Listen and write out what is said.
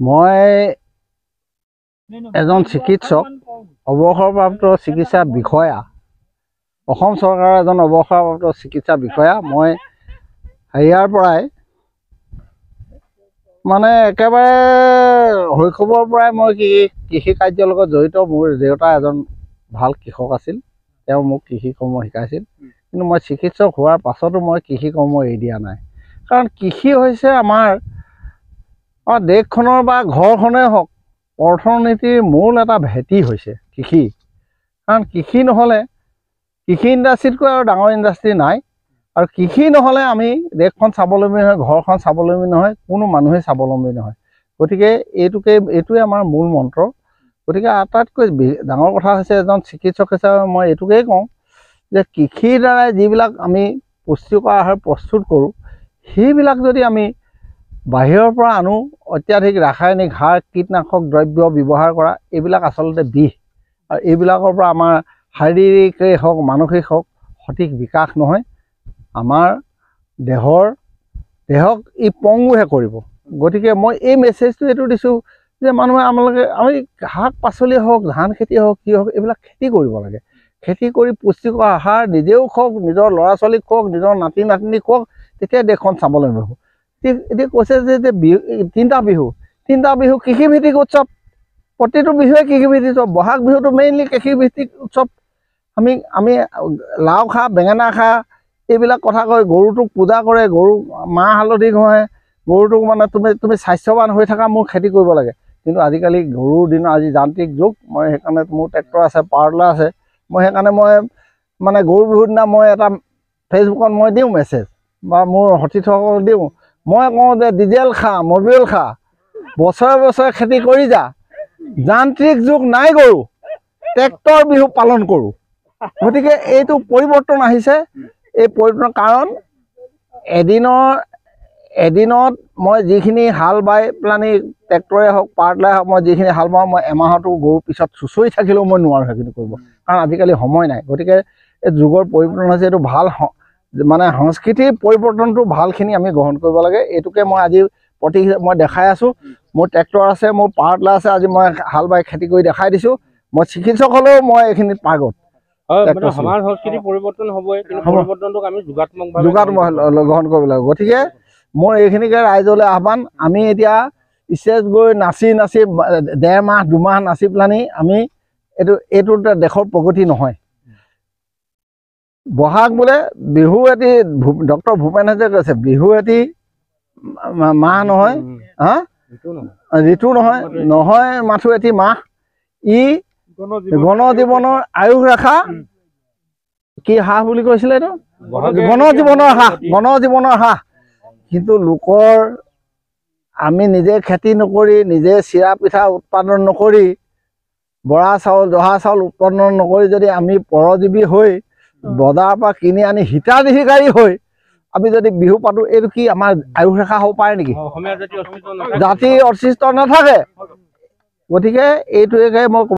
মই এজন চিকিৎসক, অৱসৰপ্ৰাপ্ত চিকিৎসা বিষয়া, অসম চৰকাৰৰ এজন অৱসৰপ্ৰাপ্ত চিকিৎসা বিষয়া। মই হেৰিয়াৰ পৰাই মানে একেবাৰে শৈশৱৰ পৰাই মই কৃষি কাৰ্যৰ লগত জড়িত। মোৰ দেউতা এজন ভাল কৃষক আছিল, তেওঁ মোক কৃষি কৰ্ম শিকাইছিল। কিন্তু মই চিকিৎসক হোৱাৰ পাছতো মই কৃষি কৰ্ম এৰি দিয়া নাই, কাৰণ কৃষি হৈছে আমাৰ দেশখনৰ বা ঘৰখনেই হওক অৰ্থনীতিৰ মূল এটা ভেটি হৈছে কৃষি। কাৰণ কৃষি নহ'লে কৃষি ইণ্ডাষ্ট্ৰিতকৈ আৰু ডাঙৰ ইণ্ডাষ্ট্ৰি নাই, আৰু কৃষি নহ'লে আমি দেশখন স্বাৱলম্বী নহয়, ঘৰখন স্বাৱলম্বী নহয়, কোনো মানুহে স্বাৱলম্বী নহয়। গতিকে এইটোৱে আমাৰ মূল মন্ত্ৰ। গতিকে আটাইতকৈ ডাঙৰ কথা হৈছে এজন চিকিৎসক হিচাপে মই এইটোকেই কওঁ যে কৃষিৰ দ্বাৰাই যিবিলাক আমি পুষ্টিকৰ আহাৰ প্ৰস্তুত কৰোঁ, সেইবিলাক যদি আমি বাহিৰৰ পৰা আনো, অত্যাধিক ৰাসায়নিক সাৰ, কীটনাশক দ্ৰব্য ব্যৱহাৰ কৰা, এইবিলাক আচলতে বিষ। আৰু এইবিলাকৰ পৰা আমাৰ শাৰীৰিকেই হওক মানসিক হওক সঠিক বিকাশ নহয়, আমাৰ দেহক ই পংগুহে কৰিব। গতিকে মই এই মেছেজটো এইটো দিছোঁ যে মানুহে আমি শাক পাচলি হওক, ধান খেতি হওক, কি হওক, এইবিলাক খেতি কৰিব লাগে। খেতি কৰি পুষ্টিকৰ আহাৰ নিজেও খাওক, নিজৰ ল'ৰা ছোৱালীক খুৱাওক, নিজৰ নাতি নাতিনীক খুৱাওক, তেতিয়া দেশখন স্বাৱলম্বী হ'ব। এতিয়া কৈছে যে তিনিটা বিহু কৃষিভিত্তিক উৎসৱ। প্ৰতিটো বিহুৱে কৃষিভিত্তিক উৎসৱ। বহাগ বিহুটো মেইনলি কৃষিভিত্তিক উৎসৱ। আমি লাও খা, বেঙেনা খা, এইবিলাক কথা কৈ গৰুটোক পূজা কৰে, গৰু মাহ হালধি ঘঁহে, গৰুটোক মানে তুমি স্বাস্থ্যৱান হৈ থকা, মোৰ খেতি কৰিব লাগে। কিন্তু আজিকালি গৰুৰ দিনৰ আজি যান্ত্ৰিক যুগ। মই সেইকাৰণে মোৰ ট্ৰেক্টৰ আছে, পাৱাৰ টিলাৰ আছে। মই সেইকাৰণে মানে গৰু বিহুৰ দিনা মই এটা ফেচবুকত মই দিওঁ মেছেজ, বা মোৰ সতীৰ্থসকলক দিওঁ। মই কওঁ যে ডিজেল খা, মবিল খা, বছৰে বছৰে খেতি কৰি যা। যান্ত্ৰিক যুগ নাই গৰু, ট্ৰেক্টৰ বিহু পালন কৰোঁ। গতিকে এইটো পৰিৱৰ্তন আহিছে। এই পৰিৱৰ্তনৰ কাৰণ এদিনত মই যিখিনি হাল বাই পেলানি, ট্ৰেক্টৰে হওক পাৱাৰ টিলাৰে হওক, মই যিখিনি হাল বাওঁ, মই এমাহতো গৰুৰ পিছত চুঁচৰি থাকিলেও মই নোৱাৰোঁ সেইখিনি কৰিব, কাৰণ আজিকালি সময় নাই। গতিকে এই যুগৰ পৰিৱৰ্তন হৈছে, এইটো ভাল মানে সংস্কৃতিৰ পৰিৱৰ্তনটো ভালখিনি আমি গ্ৰহণ কৰিব লাগে। এইটোকে মই আজি মই দেখাই আছোঁ। মোৰ ট্ৰেক্টৰ আছে, মোৰ পাৱাৰ টিলাৰ আছে, আজি মই হাল বাই খেতি কৰি দেখাই দিছোঁ। মই চিকিৎসক হ'লেও মই এইখিনিত পাৰ্গত। সমাজ সংস্কৃতি পৰিৱৰ্তন হ'বই, কিন্তু পৰিৱৰ্তনটোক আমি যোগাত্মকভাৱে গ্ৰহণ কৰিব লাগিব। গতিকে মোৰ এইখিনিকে ৰাইজলৈ আহ্বান, আমি এতিয়া ষ্টেজ গৈ নাচি ডেৰ মাহ দুমাহ নাচি পেলানি আমি এইটো দেশৰ প্ৰগতি নহয়। বহাগ বোলে বিহু এটি, ডক্টৰ ভূপেন হাজৰিকাই কৈছে, বিহু এটি মাহ নহয়, ঋতু নহয় মাথো এটি মাহ, ই গণজীৱনৰ আয়ুস ৰেখা কি হাঁহ বুলি কৈছিলে এইটো, গণজীৱনৰ হাঁহ। কিন্তু লোকৰ আমি নিজে খেতি নকৰি, নিজে চিৰা পিঠা উৎপাদন নকৰি, বৰা চাউল জহা চাউল উৎপাদন নকৰি যদি আমি পৰজীৱী হৈ বজাৰৰ পৰা কিনি আনি হিতাধিকাৰী হৈ আমি যদি বিহু পাতোঁ, এইটো কি আমাৰ আয়ুস ৰেখা হ'ব পাৰে নেকি? জাতিৰ অস্তিত্ব নাথাকে। গতিকে এইটোকে মই